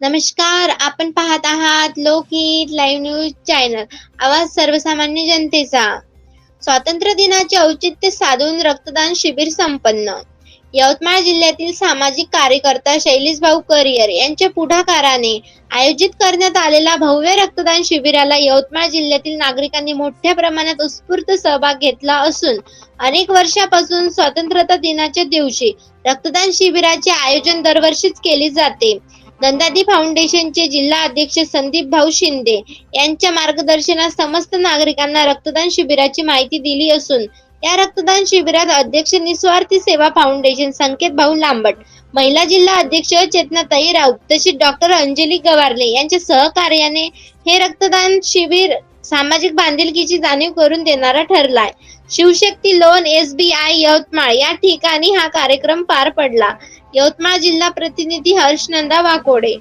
नमस्कार, आपण पाहत आहात लोकहित लाईव्ह न्यूज चॅनल, आवाज सर्वसामान्य जनतेचा. स्वातंत्र्य दिनाचे औचित्य साधून रक्तदान शिबिर संपन्न. यवतमाळ जिल्ह्यातील सामाजिक कार्यकर्ता शैलेशभाऊ करियर यांच्या पुढाकाराने आयोजित करण्यात आलेल्या भव्य रक्तदान शिबिराला यवतमाळ जिल्ह्यातील नागरिकांनी मोठ्या प्रमाणात उत्स्फूर्त सहभाग घेतला असून अनेक वर्षापासून स्वातंत्र्य दिनाच्या दिवशी रक्तदान शिबिराचे आयोजन दरवर्षीच केले जाते. दंदादी फाउंडेशनचे जिल्हा अध्यक्ष संदीप भाऊ शिंदे यांच्या मार्गदर्शनात समस्त नागरिकांना रक्तदान शिबिराची माहिती दिली असून या रक्तदान शिबिरात अध्यक्ष निस्वार्थी सेवा फाउंडेशन संकेत भाऊ लांबट, महिला जिल्हा अध्यक्ष चेतनाताई राऊत तसेच डॉक्टर अंजली गवारले यांच्या सहकार्याने हे रक्तदान शिबिर सामाजिक बांधिलकीची जाणीव करून देणारा ठरलाय. शिवशक्ती लोन SBI यवतमाळ या ठिकाणी हा कार्यक्रम पार पडला. यवतमाळ जिल्हा प्रतिनिधी हर्षनंदा वाकोडे.